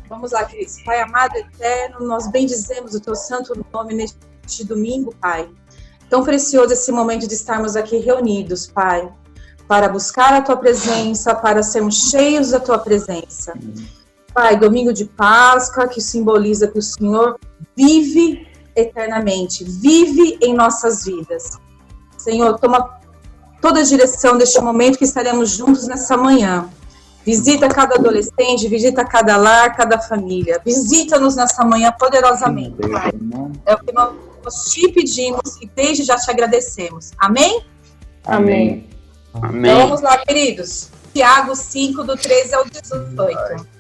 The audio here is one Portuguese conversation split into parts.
Vamos lá, queridos. Pai amado, eterno, nós bendizemos o teu santo nome neste domingo, Pai. Tão precioso esse momento de estarmos aqui reunidos, Pai, para buscar a tua presença, para sermos cheios da tua presença. Pai, domingo de Páscoa, que simboliza que o Senhor vive eternamente, vive em nossas vidas. Senhor, toma toda a direção deste momento que estaremos juntos nessa manhã. Visita cada adolescente, visita cada lar, cada família. Visita-nos nessa manhã poderosamente, Pai. É o que nós te pedimos e desde já te agradecemos. Amém? Amém. Então vamos lá, queridos. Tiago 5, do 13 ao 18.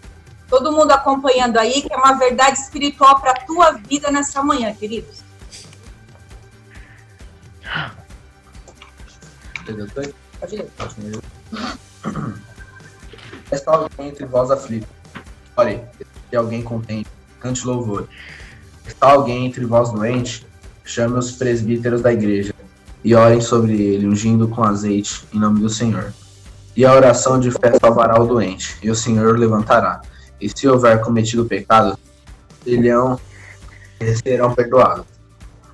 Todo mundo acompanhando aí, que é uma verdade espiritual para a tua vida nessa manhã, queridos. Pode ir. Está alguém entre vós aflito, ore, se alguém contente, cante louvor. Está alguém entre vós doente, chame os presbíteros da igreja, e orem sobre ele, ungindo com azeite, em nome do Senhor. E a oração de fé salvará o doente, e o Senhor o levantará. E se houver cometido pecado, serão perdoados.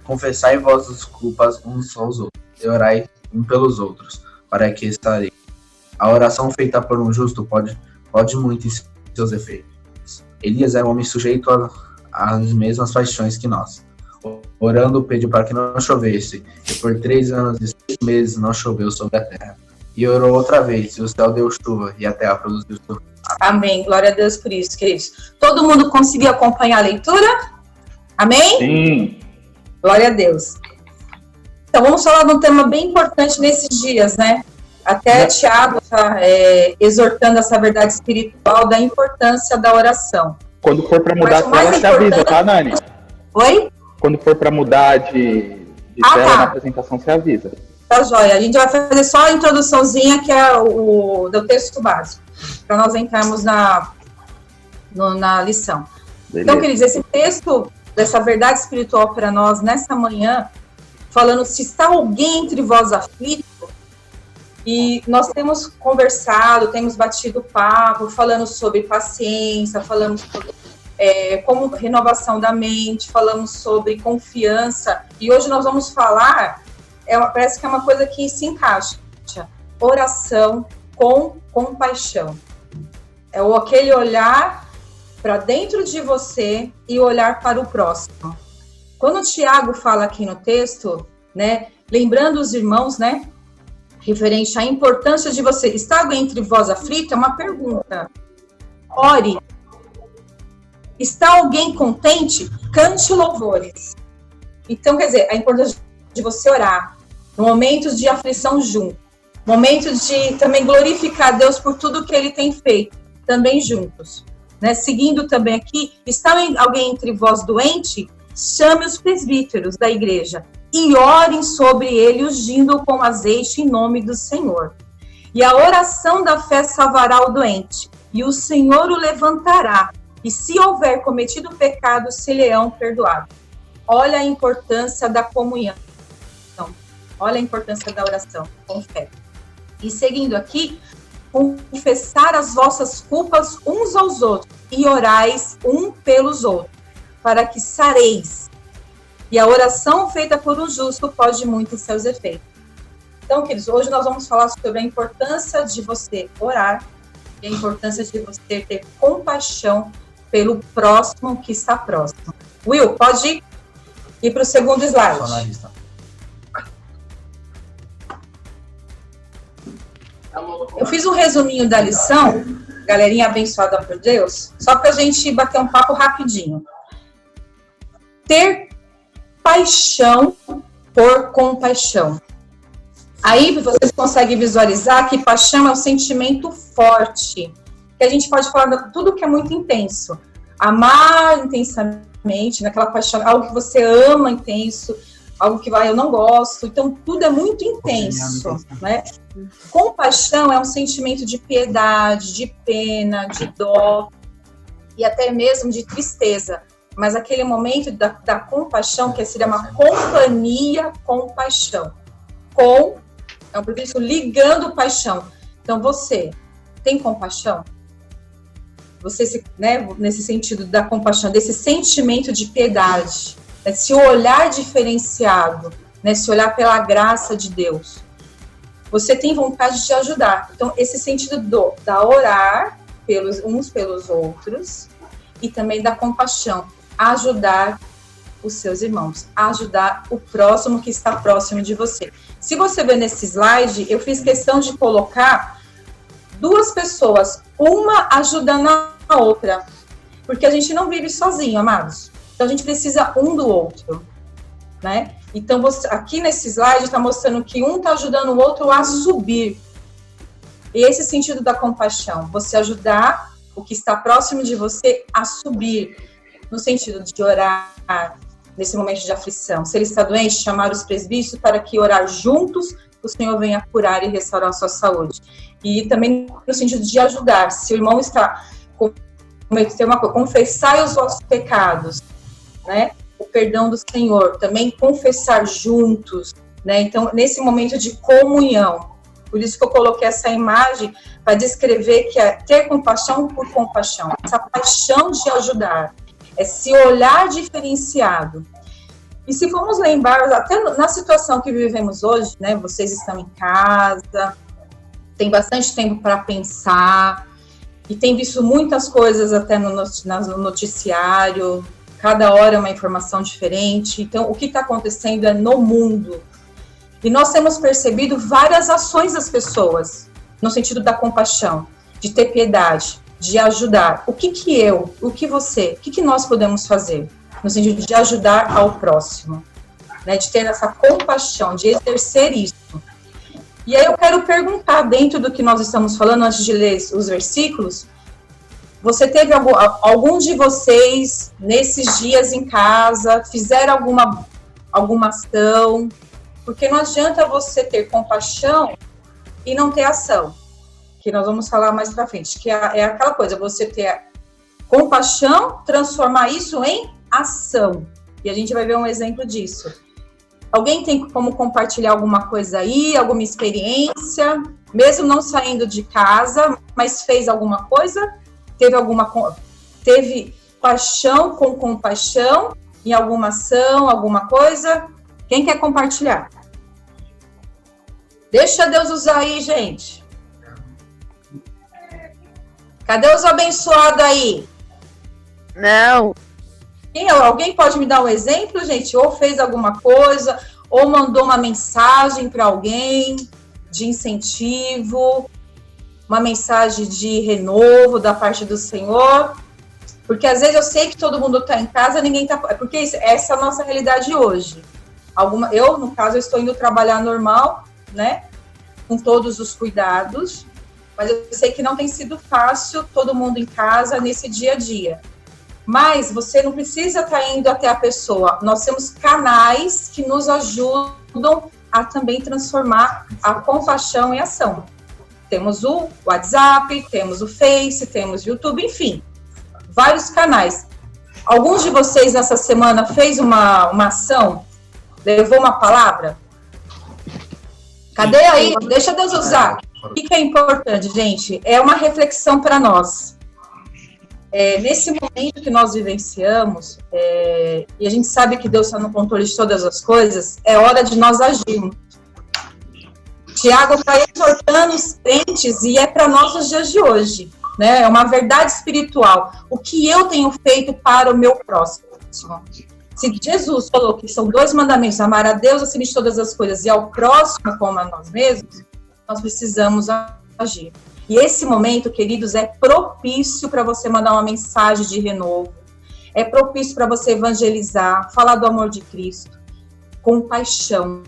Confessai vossas culpas uns aos outros, e orai um pelos outros, para que estarei. A oração feita por um justo pode muito em seus efeitos. Elias era um homem sujeito às mesmas paixões que nós. Orando, pediu para que não chovesse, e por 3 anos e 6 meses não choveu sobre a terra. E orou outra vez, e o céu deu chuva, e a terra produziu chuva. Amém. Glória a Deus por isso, queridos. Todo mundo conseguiu acompanhar a leitura? Amém? Sim. Glória a Deus. Então, vamos falar de um tema bem importante nesses dias, né? Até Tiago está exortando essa verdade espiritual da importância da oração. Quando for para mudar a tela, você avisa, tá, Nani? Oi? Quando for para mudar de tela na apresentação, você avisa. Tá joia. A gente vai fazer só a introduçãozinha, que é do texto básico, para nós entrarmos na lição. Beleza. Então, queridos, esse texto dessa verdade espiritual para nós nessa manhã, falando se está alguém entre vós aflito, e nós temos conversado, temos batido papo, falando sobre paciência, falamos sobre como renovação da mente, falamos sobre confiança, e hoje nós vamos falar, parece que é uma coisa que se encaixa, oração com compaixão. É aquele olhar para dentro de você e olhar para o próximo. Quando o Tiago fala aqui no texto, né, lembrando os irmãos, né, referente à importância de você, está alguém entre vós aflito? É uma pergunta. Ore. Está alguém contente? Cante louvores. Então, quer dizer, a importância de você orar, no momentos de aflição junto, momentos de também glorificar a Deus por tudo que Ele tem feito, também juntos. Né? Seguindo também aqui, está alguém entre vós doente? Chame os presbíteros da igreja e orem sobre ele, ungindo com azeite em nome do Senhor. E a oração da fé salvará o doente, e o Senhor o levantará, e se houver cometido pecado, se-lhe-ão perdoado. Olha a importância da comunhão. Olha a importância da oração com fé. E seguindo aqui, confessar as vossas culpas uns aos outros, e orais um pelos outros, para que sareis. E a oração feita por um justo pode muito em seus efeitos. Então, queridos, hoje nós vamos falar sobre a importância de você orar e a importância de você ter compaixão pelo próximo que está próximo. Will, pode ir para o segundo slide. Eu fiz um resuminho da lição, galerinha abençoada por Deus, só para a gente bater um papo rapidinho. Ter paixão por compaixão. Aí vocês conseguem visualizar que paixão é um sentimento forte, que a gente pode falar de tudo que é muito intenso. Amar intensamente, naquela paixão, algo que você ama intenso, algo que eu não gosto, então tudo é muito intenso, né? Compaixão é um sentimento de piedade, de pena, de dó e até mesmo de tristeza. Mas aquele momento da compaixão, que seria uma companhia com paixão. É um prefixo ligando paixão. Então, você tem compaixão? você, né, nesse sentido da compaixão, desse sentimento de piedade, esse olhar diferenciado, né, esse olhar pela graça de Deus, você tem vontade de ajudar. Então, esse sentido da orar uns pelos outros e também da compaixão, ajudar os seus irmãos, ajudar o próximo que está próximo de você. Se você ver nesse slide, eu fiz questão de colocar 2 pessoas, uma ajudando a outra, porque a gente não vive sozinho, amados. Então, a gente precisa um do outro, né? Então, aqui nesse slide está mostrando que um está ajudando o outro a subir. E esse sentido da compaixão, você ajudar o que está próximo de você a subir, no sentido de orar nesse momento de aflição. Se ele está doente, chamar os presbíteros para que orar juntos, o Senhor venha curar e restaurar a sua saúde. E também no sentido de ajudar. Se o irmão está confessai os vossos pecados, né? O perdão do Senhor, também confessar juntos, né? Então, nesse momento de comunhão, por isso que eu coloquei essa imagem para descrever que é ter compaixão por compaixão, essa paixão de ajudar, esse olhar diferenciado. E se formos lembrar, até na situação que vivemos hoje, né? Vocês estão em casa, tem bastante tempo para pensar, e tem visto muitas coisas até no noticiário, cada hora é uma informação diferente. Então, o que está acontecendo é no mundo. E nós temos percebido várias ações das pessoas, no sentido da compaixão, de ter piedade, de ajudar. O que você, o que nós podemos fazer? No sentido de ajudar ao próximo, né? De ter essa compaixão, de exercer isso. E aí eu quero perguntar, dentro do que nós estamos falando, antes de ler os versículos, você teve algum de vocês, nesses dias em casa, fizeram alguma ação? Porque não adianta você ter compaixão e não ter ação, que nós vamos falar mais pra frente, que é aquela coisa, você ter compaixão, transformar isso em ação. E a gente vai ver um exemplo disso. Alguém tem como compartilhar alguma coisa aí, alguma experiência, mesmo não saindo de casa, mas fez alguma coisa? Teve paixão com compaixão em alguma ação, alguma coisa? Quem quer compartilhar? Deixa Deus usar aí, gente. Cadê os abençoados aí? Não. Alguém pode me dar um exemplo, gente? Ou fez alguma coisa, ou mandou uma mensagem para alguém de incentivo, uma mensagem de renovo da parte do Senhor. Porque às vezes eu sei que todo mundo está em casa, ninguém está... Porque essa é a nossa realidade hoje. Eu, no caso, eu estou indo trabalhar normal, né? Com todos os cuidados. Mas eu sei que não tem sido fácil todo mundo em casa nesse dia a dia. Mas você não precisa estar indo até a pessoa. Nós temos canais que nos ajudam a também transformar a compaixão em ação. Temos o WhatsApp, temos o Face, temos o YouTube, enfim, vários canais. Alguns de vocês nessa semana fez uma ação? Levou uma palavra? Cadê aí? Deixa Deus usar. O que é importante, gente? É uma reflexão para nós. Nesse momento que nós vivenciamos, e a gente sabe que Deus está no controle de todas as coisas, é hora de nós agirmos. Tiago está exortando os crentes, e é para nós os dias de hoje, né? É uma verdade espiritual. O que eu tenho feito para o meu próximo? Se Jesus falou que são 2 mandamentos, amar a Deus acima de todas as coisas e ao próximo como a nós mesmos, nós precisamos agir. E esse momento, queridos, é propício para você mandar uma mensagem de renovo, é propício para você evangelizar, falar do amor de Cristo, com paixão,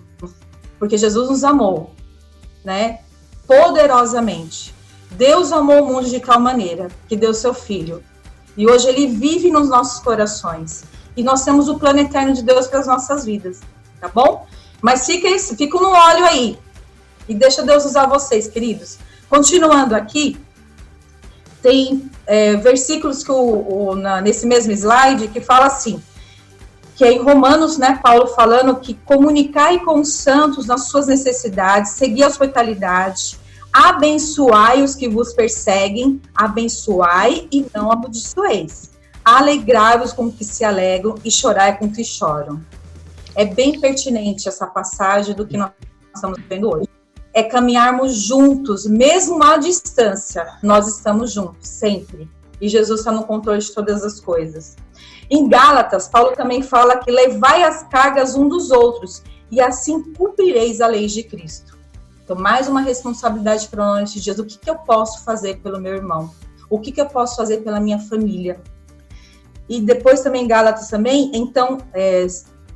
porque Jesus nos amou, né, poderosamente. Deus amou o mundo de tal maneira que deu seu Filho, e hoje ele vive nos nossos corações, e nós temos o plano eterno de Deus para as nossas vidas, tá bom? Mas fica no olho aí, e deixa Deus usar vocês, queridos. Continuando aqui, tem versículos nesse mesmo slide que fala assim, que é em Romanos, né, Paulo falando que comunicai com os santos nas suas necessidades, seguir a hospitalidade, Abençoai os que vos perseguem, abençoai e não amaldiçoeis. Alegrai-vos com que se alegram e chorai com que choram. É bem pertinente essa passagem do que nós estamos vendo hoje. É caminharmos juntos, mesmo à distância. Nós estamos juntos, sempre. E Jesus está no controle de todas as coisas. Em Gálatas, Paulo também fala que levai as cargas um dos outros, e assim cumprireis a lei de Cristo. Então, mais uma responsabilidade para nós nesses dias. O que eu posso fazer pelo meu irmão? O que eu posso fazer pela minha família? E depois também, Gálatas também, então,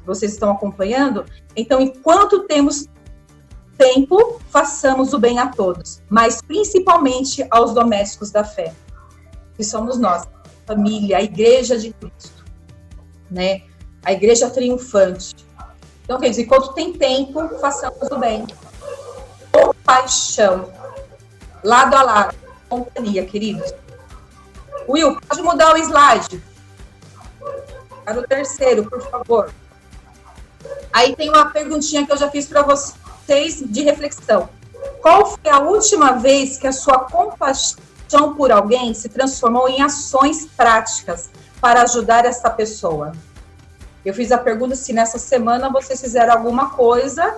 vocês estão acompanhando? Então, enquanto temos tempo, façamos o bem a todos, mas principalmente aos domésticos da fé, que somos nós, a família, a igreja de Cristo, né? A igreja triunfante. Então, quer dizer, enquanto tem tempo, façamos o bem. Compaixão, lado a lado, companhia, queridos. Will, pode mudar o slide para o terceiro, por favor. Aí tem uma perguntinha que eu já fiz para vocês de reflexão. Qual foi a última vez que a sua compaixão por alguém se transformou em ações práticas para ajudar essa pessoa? Eu fiz a pergunta se nessa semana vocês fizeram alguma coisa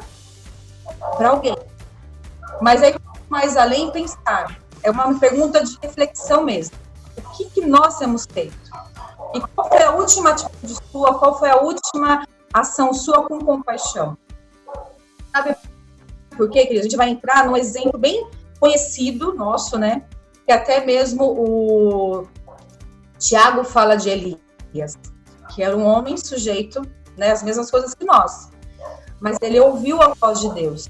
para alguém. Mas aí, mais além, pensar. É uma pergunta de reflexão mesmo. O que nós temos feito? E qual foi a última atitude sua? Qual foi a última ação sua com compaixão? Sabe por quê, querido? A gente vai entrar num exemplo bem conhecido nosso, né? Que até mesmo o Tiago fala de Elias, que era um homem sujeito, né, às mesmas coisas que nós. Mas ele ouviu a voz de Deus.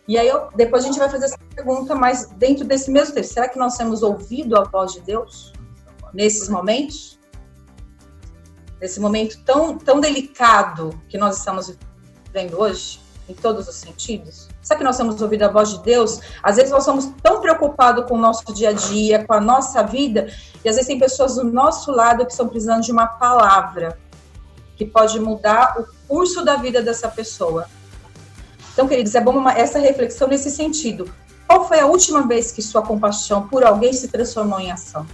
E aí, depois a gente vai fazer essa pergunta, mas dentro desse mesmo texto, será que nós temos ouvido a voz de Deus nesses momentos? Nesse momento tão delicado que nós estamos vivendo hoje, em todos os sentidos? Será que nós temos ouvido a voz de Deus? Às vezes nós somos tão preocupados com o nosso dia a dia, com a nossa vida, e às vezes tem pessoas do nosso lado que estão precisando de uma palavra que pode mudar o curso da vida dessa pessoa. Então, queridos, é bom essa reflexão nesse sentido. Qual foi a última vez que sua compaixão por alguém se transformou em ação?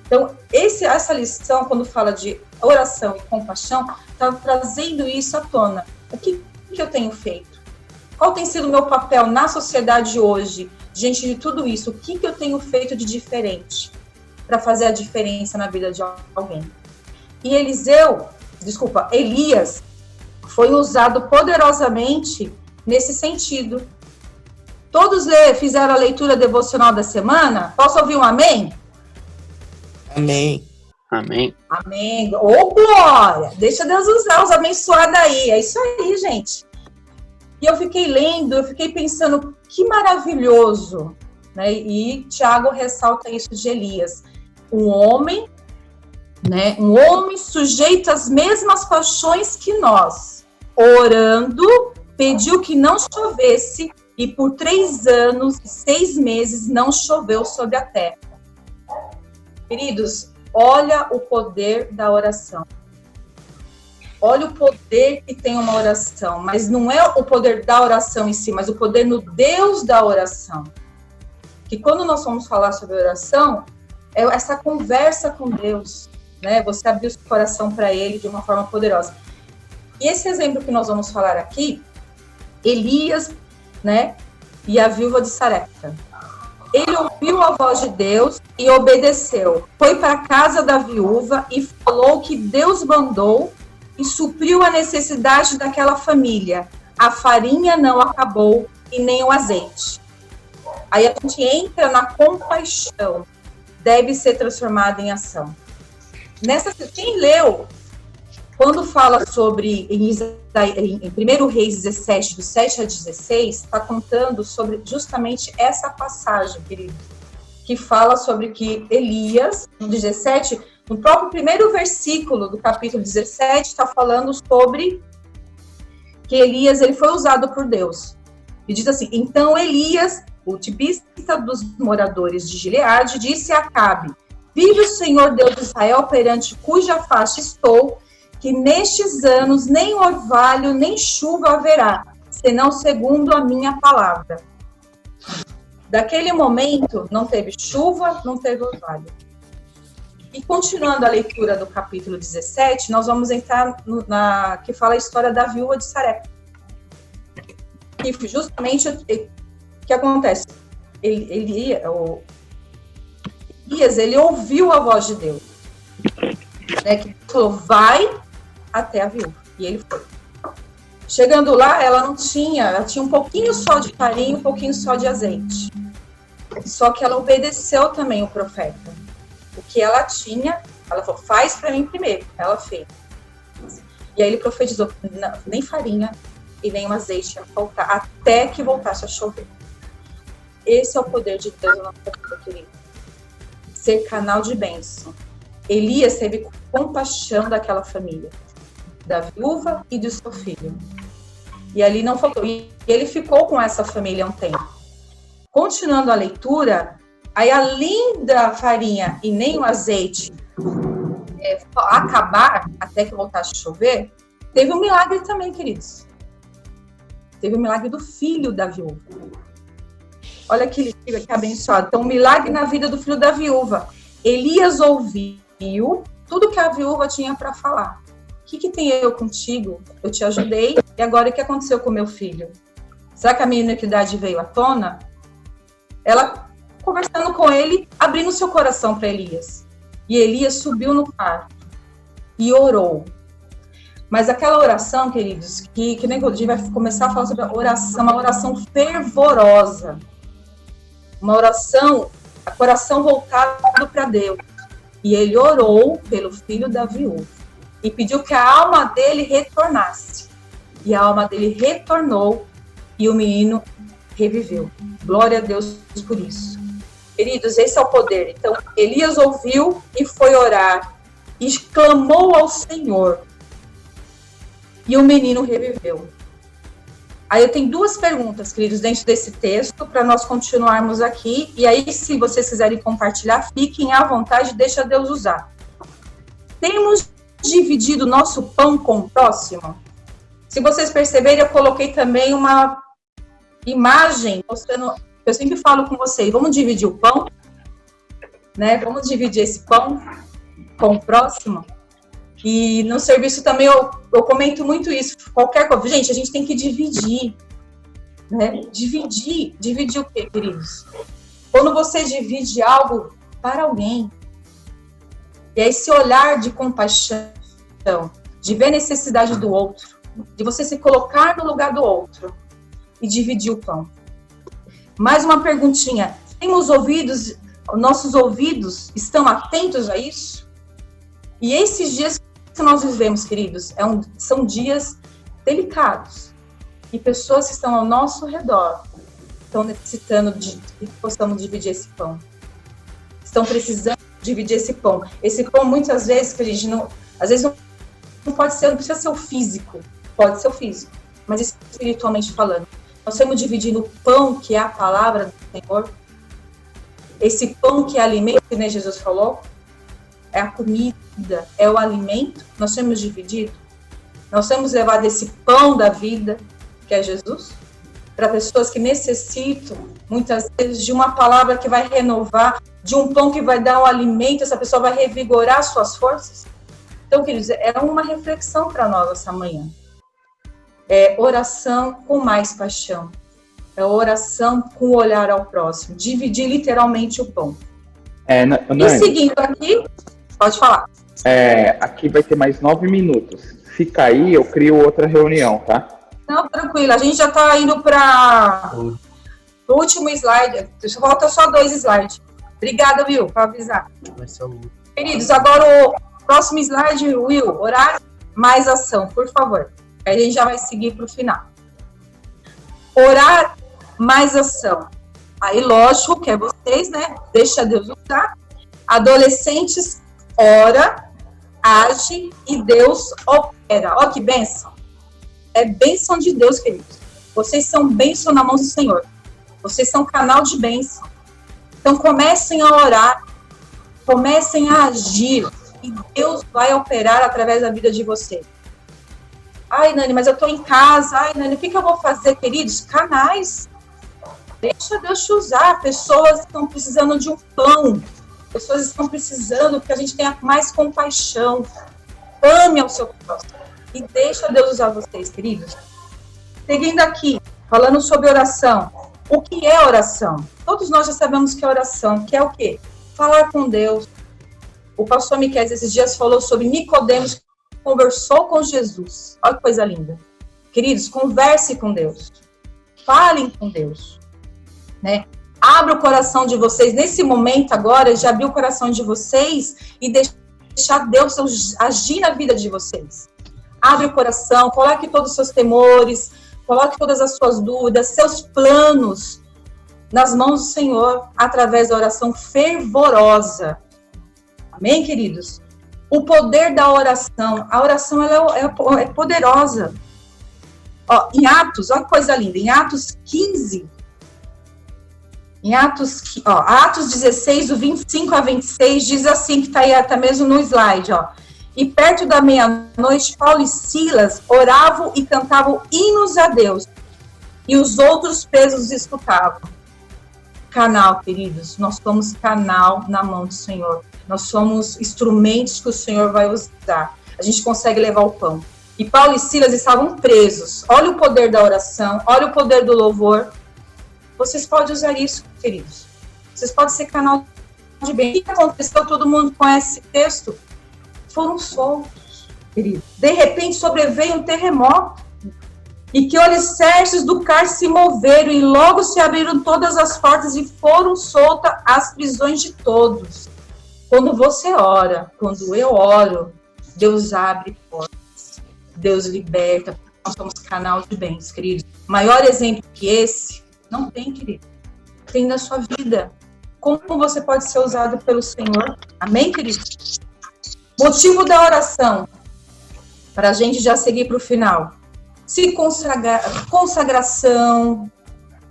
Então, essa lição, quando fala de oração e compaixão, está trazendo isso à tona. O que eu tenho feito? Qual tem sido o meu papel na sociedade hoje, diante de tudo isso? O que eu tenho feito de diferente para fazer a diferença na vida de alguém? E Elias, foi usado poderosamente nesse sentido. Todos fizeram a leitura devocional da semana? Posso ouvir um amém? Amém. Amém. Amém. Ô, glória! Deixa Deus usar os abençoados aí. É isso aí, gente. E eu fiquei lendo, eu fiquei pensando, que maravilhoso, né? E Tiago ressalta isso de Elias. Um homem, né? Um homem sujeito às mesmas paixões que nós, orando, pediu que não chovesse, e por 3 anos e 6 meses não choveu sobre a terra. Queridos, olha o poder da oração. Olha o poder que tem uma oração, mas não é o poder da oração em si, mas o poder no Deus da oração. Que quando nós vamos falar sobre oração, é essa conversa com Deus, né? Você abrir o seu coração para Ele de uma forma poderosa. E esse exemplo que nós vamos falar aqui, Elias, né, e a viúva de Sarepta. Ele ouviu a voz de Deus e obedeceu. Foi para a casa da viúva e falou que Deus mandou e supriu a necessidade daquela família. A farinha não acabou e nem o azeite. Aí a gente entra na compaixão. Deve ser transformada em ação. Quem leu, quando fala sobre, em 1 Reis 17, do 7 a 16, está contando sobre justamente essa passagem, querido, que fala sobre que Elias, no 17, no próprio primeiro versículo do capítulo 17, está falando sobre que Elias ele foi usado por Deus. E diz assim, então Elias, o tibista dos moradores de Gileade, disse a Acabe, vive o Senhor Deus de Israel perante cuja face estou, que nestes anos nem orvalho nem chuva haverá, senão segundo a minha palavra. Daquele momento, não teve chuva, não teve orvalho. E continuando a leitura do capítulo 17, nós vamos entrar que fala a história da viúva de Sarepta. E justamente o que acontece? Elias, ele ouviu a voz de Deus, né, que falou, vai até a viúva. E ele foi. Chegando lá, ela tinha um pouquinho só de farinha e um pouquinho só de azeite. Só que ela obedeceu também o profeta. O que ela tinha, ela falou, faz para mim primeiro. Ela fez. E aí ele profetizou, nem farinha e nem um azeite ia faltar, até que voltasse a chover. Esse é o poder de Deus na nossa vida, querido. Ser canal de bênção. Elias teve compaixão daquela família, da viúva e do seu filho. E ali não faltou. E ele ficou com essa família um tempo. Continuando a leitura, aí além da farinha e nem o azeite acabar, até que voltasse a chover, teve um milagre também, queridos. Teve o milagre do filho da viúva. Olha que abençoado. Então, um milagre na vida do filho da viúva. Elias ouviu tudo que a viúva tinha para falar. O que tem eu contigo? Eu te ajudei. E agora o que aconteceu com meu filho? Será que a minha iniquidade veio à tona? Ela, conversando com ele, abrindo seu coração para Elias. E Elias subiu no quarto e orou. Mas aquela oração, queridos, que nem o dia vai começar a falar sobre a oração, uma oração fervorosa. Uma oração, coração voltado para Deus. E ele orou pelo filho da viúva. E pediu que a alma dele retornasse. E a alma dele retornou e o menino reviveu. Glória a Deus por isso. Queridos, esse é o poder. Então, Elias ouviu e foi orar. E clamou ao Senhor. E o menino reviveu. Aí eu tenho duas perguntas, queridos, dentro desse texto, para nós continuarmos aqui. E aí, se vocês quiserem compartilhar, fiquem à vontade, deixa Deus usar. Temos dividido o nosso pão com o próximo? Se vocês perceberem, eu coloquei também uma imagem, mostrando, eu sempre falo com vocês, vamos dividir o pão, né? Vamos dividir esse pão com o próximo. E no serviço também eu comento muito isso, qualquer coisa. Gente, a gente tem que dividir, né? Dividir o quê, queridos? Quando você divide algo para alguém, e é esse olhar de compaixão, de ver a necessidade do outro, de você se colocar no lugar do outro e dividir o pão. Mais uma perguntinha. Temos ouvidos, nossos ouvidos estão atentos a isso? E esses dias que nós vivemos, queridos, são dias delicados. E pessoas que estão ao nosso redor estão necessitando de que possamos dividir esse pão. Estão precisando dividir esse pão. Esse pão, muitas vezes, que a gente não... Às vezes não pode ser, não precisa ser o físico. Pode ser o físico. Mas espiritualmente falando. Nós estamos dividindo o pão, que é a palavra do Senhor. Esse pão que é alimento, que nem Jesus falou. É a comida, é o alimento. Nós temos dividido. Nós temos levado esse pão da vida, que é Jesus, para pessoas que necessitam, muitas vezes, de uma palavra que vai renovar, de um pão que vai dar um alimento, essa pessoa vai revigorar suas forças. Então, queridos, é uma reflexão para nós essa manhã. É oração com mais paixão. É oração com o olhar ao próximo. Dividir literalmente o pão. E seguindo aqui, pode falar. Aqui vai ter mais 9 minutos. Se cair, eu crio outra reunião, tá? Não, tranquilo. A gente já está indo para o último slide. Falta só 2 slides. Obrigada, Will, por avisar. Queridos, agora o próximo slide, Will, horário mais ação, por favor. Aí a gente já vai seguir para o final. Orar mais ação. Aí, lógico, que é vocês, né? Deixa Deus usar. Adolescentes, ora, age e Deus opera. Ó, que bênção. É bênção de Deus, queridos. Vocês são bênção na mão do Senhor. Vocês são canal de bênção. Então, comecem a orar. Comecem a agir. E Deus vai operar através da vida de vocês. Ai, Nani, mas eu estou em casa. Ai, Nani, o que eu vou fazer, queridos? Canais. Deixa Deus te usar. Pessoas estão precisando de um pão. Pessoas estão precisando que a gente tenha mais compaixão. Ame ao seu próximo. E deixa Deus usar vocês, queridos. Seguindo aqui, falando sobre oração. O que é oração? Todos nós já sabemos que é oração. Que é o quê? Falar com Deus. O pastor Miquel esses dias falou sobre Nicodemos, que conversou com Jesus. Olha que coisa linda. Queridos, converse com Deus. Falem com Deus. Né? Abra o coração de vocês. Nesse momento agora, já abriu o coração de vocês e deixar Deus agir na vida de vocês. Abre o coração, coloque todos os seus temores, coloque todas as suas dúvidas, seus planos nas mãos do Senhor, através da oração fervorosa. Amém, queridos? O poder da oração. A oração ela é poderosa. Ó, em Atos, olha que coisa linda, em Atos 15, Atos 16, do 25 a 26, diz assim, que está aí até mesmo no slide, ó. E perto da meia-noite, Paulo e Silas oravam e cantavam hinos a Deus, e os outros presos escutavam. Canal, queridos, nós somos canal na mão do Senhor. Nós somos instrumentos que o Senhor vai usar. A gente consegue levar o pão. E Paulo e Silas estavam presos. Olha o poder da oração, olha o poder do louvor. Vocês podem usar isso, queridos. Vocês podem ser canal de bem. O que aconteceu? Todo mundo conhece esse texto. Foram soltos, queridos. De repente sobreveio um terremoto. E que alicerces do cárcere se moveram, e logo se abriram todas as portas e foram soltas as prisões de todos. Quando você ora, quando eu oro, Deus abre portas, Deus liberta, nós somos canal de bens, queridos. Maior exemplo que esse, não tem, querido. Tem na sua vida. Como você pode ser usado pelo Senhor? Amém, queridos? Motivo da oração, para a gente já seguir para o final. Se consagração,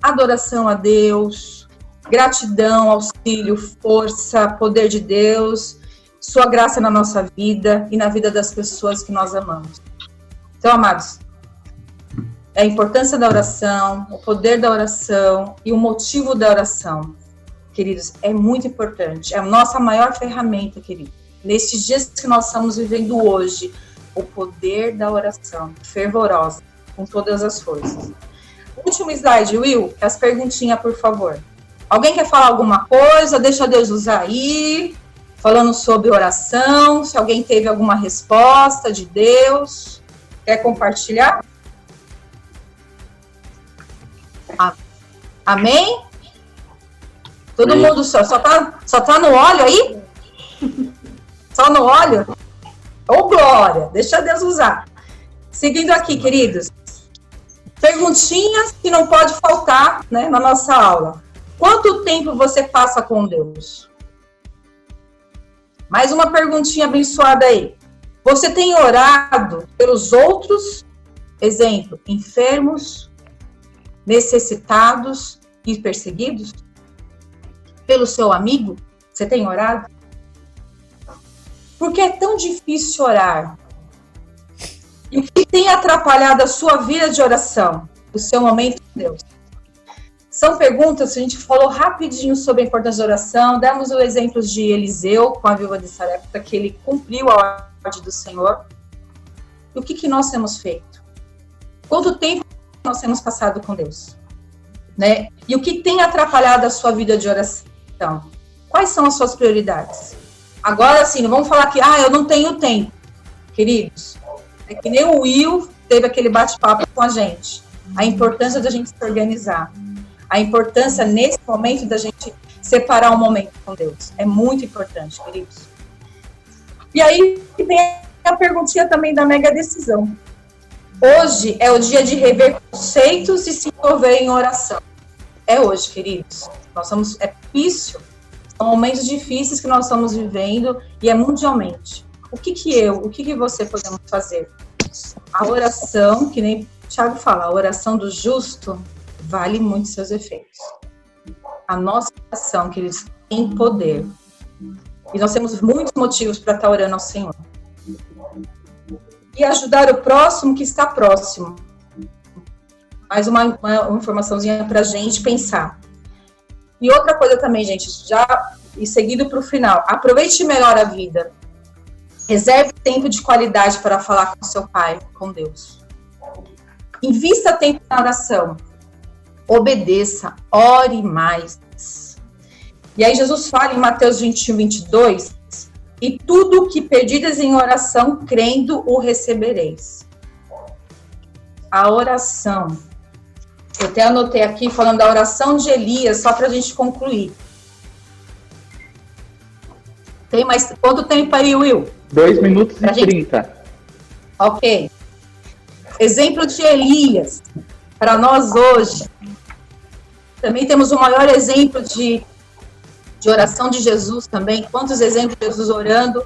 adoração a Deus, gratidão, auxílio, força, poder de Deus, sua graça na nossa vida e na vida das pessoas que nós amamos. Então, amados, a importância da oração, o poder da oração e o motivo da oração, queridos, é muito importante. É a nossa maior ferramenta, queridos. Nesses dias que nós estamos vivendo hoje, o poder da oração, fervorosa, com todas as forças. Último slide, Will, as perguntinhas, por favor. Alguém quer falar alguma coisa? Deixa Deus usar aí, falando sobre oração, se alguém teve alguma resposta de Deus, quer compartilhar? Amém? Todo mundo só tá no óleo aí? Só no óleo? Ô, glória, deixa Deus usar. Seguindo aqui, queridos. Perguntinhas que não pode faltar, né, na nossa aula. Quanto tempo você passa com Deus? Mais uma perguntinha abençoada aí. Você tem orado pelos outros? Exemplo, enfermos, necessitados e perseguidos? Pelo seu amigo? Você tem orado? Por que é tão difícil orar? E o que tem atrapalhado a sua vida de oração? O seu momento com Deus? São perguntas, a gente falou rapidinho sobre a importância da oração, demos os exemplos de Eliseu com a viúva de Sarepta, que ele cumpriu a ordem do Senhor. E o que nós temos feito? Quanto tempo nós temos passado com Deus? Né? E o que tem atrapalhado a sua vida de oração? Quais são as suas prioridades? Agora sim, não vamos falar que eu não tenho tempo. Queridos, é que nem o Will teve aquele bate-papo com a gente. A importância da gente se organizar. A importância, nesse momento, da gente separar um momento com Deus. É muito importante, queridos. E aí, tem a perguntinha também da mega decisão. Hoje é o dia de rever conceitos e se envolver em oração. É hoje, queridos. É difícil. São momentos difíceis que nós estamos vivendo e é mundialmente. O que você podemos fazer? A oração, que nem o Thiago fala, a oração do justo vale muito seus efeitos. A nossa oração, queridos, tem poder. E nós temos muitos motivos para estar orando ao Senhor. E ajudar o próximo que está próximo. Mais uma informaçãozinha para a gente pensar. E outra coisa também, gente, já e seguido para o final, aproveite melhor a vida. Reserve tempo de qualidade para falar com seu Pai, com Deus. Invista tempo na oração. Obedeça, ore mais. E aí Jesus fala em Mateus 21, 22, e tudo o que pedidas em oração, crendo, o recebereis. A oração. Eu até anotei aqui, falando da oração de Elias, só para a gente concluir. Tem mais quanto tempo aí, Will? 2 minutos e 30. Ok. Exemplo de Elias, para nós hoje. Também temos o maior exemplo de oração de Jesus também. Quantos exemplos de Jesus orando.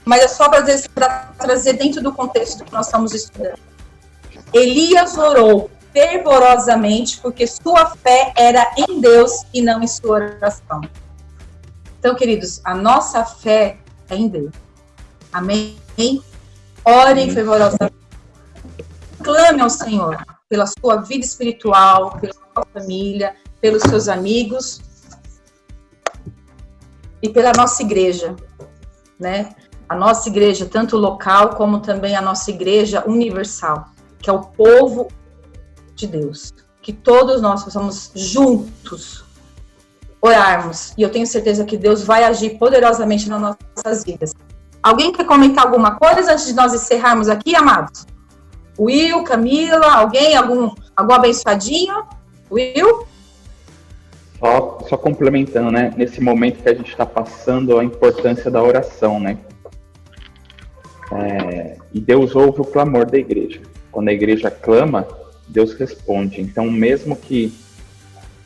Mas é só para trazer dentro do contexto que nós estamos estudando. Elias orou fervorosamente porque sua fé era em Deus e não em sua oração. Então, queridos, a nossa fé é em Deus. Amém? Orem fervorosamente. Clame ao Senhor pela sua vida espiritual, pela sua família, pelos seus amigos e pela nossa igreja, né? A nossa igreja, tanto local como também a nossa igreja universal, que é o povo de Deus. Que todos nós possamos juntos orarmos. E eu tenho certeza que Deus vai agir poderosamente nas nossas vidas. Alguém quer comentar alguma coisa antes de nós encerrarmos aqui, amados? Will, Camila, alguém? Algum abençoadinho? Will? Só complementando, né? Nesse momento que a gente está passando, a importância da oração, né? E Deus ouve o clamor da igreja. Quando a igreja clama, Deus responde. Então, mesmo que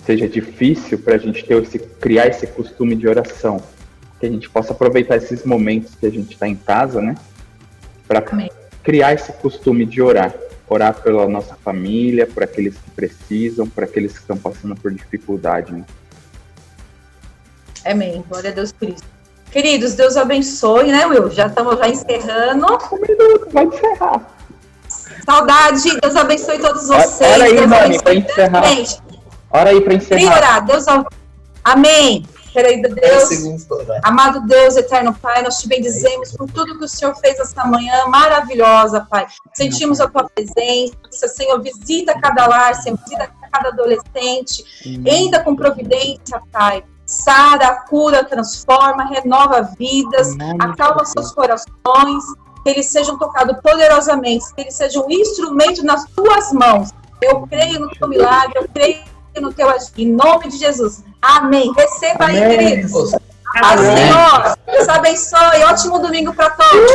seja difícil para a gente criar esse costume de oração, que a gente possa aproveitar esses momentos que a gente está em casa, né? Para criar esse costume de orar. Orar pela nossa família, por aqueles que precisam, por aqueles que estão passando por dificuldade. Né? Amém. Glória a Deus por isso. Queridos, Deus abençoe, né, Will? Já estamos encerrando. Vai encerrar. Saudade. Deus abençoe todos vocês. Ora aí, Deus Nani, para encerrar. Ora aí para encerrar. Orar. Deus, amém. Querido Deus, amado Deus, eterno Pai, nós te bendizemos por tudo que o Senhor fez esta manhã maravilhosa, Pai. Sentimos a tua presença, Senhor, visita cada lar, Senhor, visita cada adolescente, ainda com providência, Pai. Sara, cura, transforma, renova vidas, acalma seus corações, que eles sejam tocados poderosamente, que eles sejam um instrumento nas tuas mãos. Eu creio no teu milagre, eu creio no teu agir, em nome de Jesus. Amém. Receba aí, queridos. A Senhor, Deus abençoe. Ótimo domingo para todos.